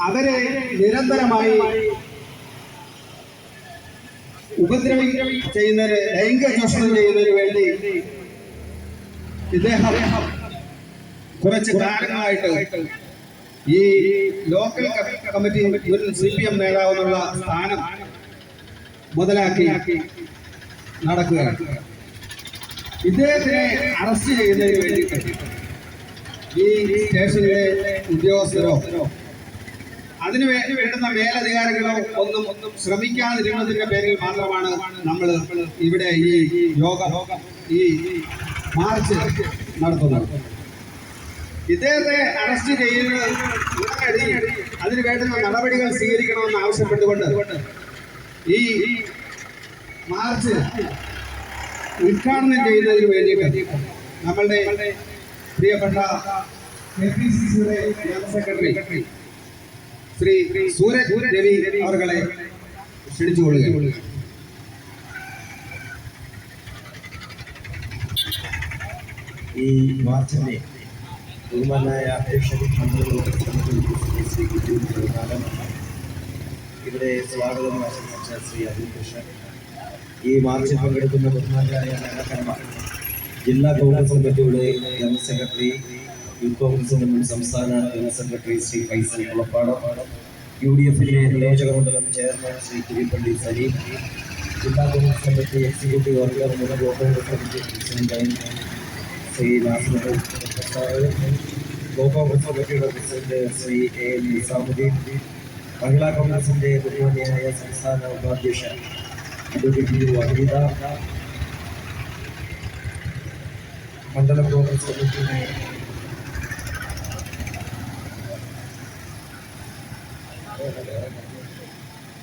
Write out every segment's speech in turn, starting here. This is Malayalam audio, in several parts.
അവരെ നിരന്തരമായി ചെയ്യുന്നതിന്, ലൈംഗിക ചൂഷണം ചെയ്യുന്നതിന് വേണ്ടി ഇദ്ദേഹം കുറച്ച് കാലങ്ങളായിട്ട് ഈ ലോക്കൽ കമ്മിറ്റി CPM നേതാവെന്നുള്ള സ്ഥാനം മുതലാക്കി നടക്കുകയാണ്. ഇദ്ദേഹത്തിനെ അറസ്റ്റ് ചെയ്യുന്നതിന് വേണ്ടി ഈ സ്റ്റേഷനിലെ ഉദ്യോഗസ്ഥരോ അതിനു വേണ്ടുന്ന മേലധികാരികളോ ഒന്നും ശ്രമിക്കാതിരുന്നതിന്റെ പേരിൽ മാത്രമാണ് നമ്മൾ ഇവിടെ ഈ മാർച്ച് നടത്തുന്നത്. ഇദ്ദേഹത്തെ അറസ്റ്റ് ചെയ്യുന്നത് ഉടനടി അതിന് വേണ്ടുന്ന നടപടികൾ സ്വീകരിക്കണമെന്ന് ആവശ്യപ്പെട്ടുകൊണ്ട് ഈ മാർച്ച് ഉദ്ഘാടനം ചെയ്യുന്നതിന് വേണ്ടിയിട്ട് നമ്മളുടെ പ്രിയപ്പെട്ട KPCCയുടെ ജനറൽ സെക്രട്ടറി ശ്രീ സൂരജ് രവി അവരെ ക്ഷണിച്ചുകൊള്ളുക. ഈ മാർച്ചിന്റെ ബഹുമാനായ അധ്യക്ഷൻ ഇവിടെ സ്വാഗതം ആശംസിച്ച ശ്രീ അരുൺ കൃഷ്ണൻ, ഈ മാർച്ചിൽ പങ്കെടുക്കുന്ന ബഹുമാനായ നേതാക്കന്മാർ, ജില്ലാ കോൺഗ്രസ് കമ്മിറ്റിയുടെ ജനറൽ സെക്രട്ടറി, യൂത്ത് കോൺഗ്രസിന്റെ മുൻ സംസ്ഥാന ജനറൽ സെക്രട്ടറി ശ്രീ ഫൈസൽ കുളപ്പാടം, UDFിലെ നിയോജക മണ്ഡലം ചെയർമാൻ ശ്രീ കുരിപ്പള്ളി സലീം, ജില്ലാ കോൺഗ്രസ് കമ്മിറ്റി എക്സിക്യൂട്ടീവ് വർക്കർ, മുൻ block Congress committee president Shri Nasir, block Congress കമ്മിറ്റിയുടെ പ്രസിഡന്റ് ശ്രീ AL നിസാമുദ്ദീൻ, മഹിളാ കോൺഗ്രസിന്റെ ബഹുമാനിയായ സംസ്ഥാന ഉപാധ്യക്ഷ അഡ്വക്കേറ്റ് വഹീദ, മണ്ഡലം കോൺഗ്രസ് കമ്മിറ്റിയുടെ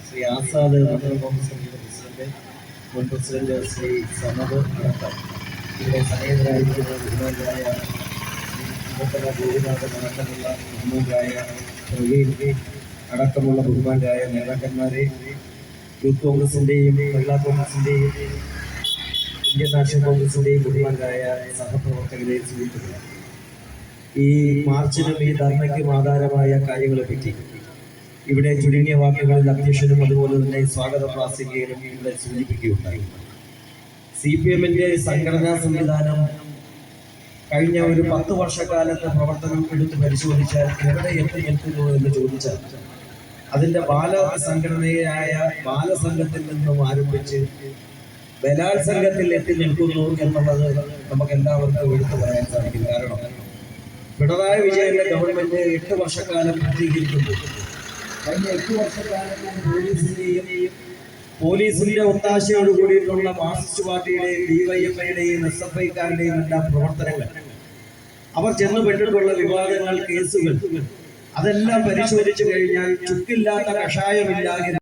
ശ്രീ ആസാദ്, മണ്ഡലം കോൺഗ്രസ് കമ്മിറ്റിയുടെ പ്രസിഡന്റ്, മുൻ പ്രസിഡന്റ് ശ്രീ സമദ് അടക്കം ഇവിടെ സന്നിഹിതരായിരിക്കുന്ന ബഹുമാനായ ഗോപിനാഥൻ അടക്കമുള്ള ബഹുമാനായ പ്രവീൺ അടക്കമുള്ള ബഹുമാനായ നേതാക്കന്മാരെ, യൂത്ത് കോൺഗ്രസിന്റെയും മഹിളാ കോൺഗ്രസിന്റെയും ഇന്ത്യൻ നാഷണൽ കോൺഗ്രസിന്റെയും ബഹുമാനായ സഹപ്രവർത്തകരെ സൂചിപ്പിക്കുക. ഈ മാർച്ചിനും ഈ ധർമ്മയ്ക്കും ആധാരമായ കാര്യങ്ങളെപ്പറ്റി ഇവിടെ ചുരുങ്ങിയ വാക്കുകളിൽ അധ്യക്ഷനും അതുപോലെ തന്നെ സ്വാഗത പ്രാസംഗികനും ഇവിടെ സൂചിപ്പിക്കുകയുണ്ടായി. CPMന്റെ സംഘടനാ സംവിധാനം കഴിഞ്ഞ ഒരു 10 വർഷക്കാലത്തെ പ്രവർത്തനം എടുത്ത് പരിശോധിച്ചാൽ എവിടെ എത്തി നിൽക്കുന്നു എന്ന് ചോദിച്ചാൽ അതിന്റെ സംഘടനയായ ബാലസംഘത്തിൽ നിന്നും ആരംഭിച്ച് ബലാത്സംഗത്തിൽ എത്തി നിൽക്കുന്നു എന്നുള്ളത് നമുക്ക് എല്ലാവർക്കും എടുത്തു പറയാൻ സാധിക്കും. കാരണം പിണറായി വിജയന്റെ ഗവൺമെന്റ് 8 വർഷക്കാലം പൂർത്തീകരിക്കുന്നു. കഴിഞ്ഞ 8 വർഷക്കാലം പോലീസിന്റെ ഒത്താശയോട് കൂടിയിട്ടുള്ള മാർക്സിസ്റ്റ് പാർട്ടിയുടെയും DYFIയുടെയും SFIക്കാരുടെയും എല്ലാം പ്രവർത്തനങ്ങൾ, അവർ ചെന്നുപെട്ടിട്ടുള്ള വിവാദങ്ങൾ, കേസുകൾ, അതെല്ലാം പരിശോധിച്ചു കഴിഞ്ഞാൽ ചുക്കില്ലാത്ത കഷായമില്ല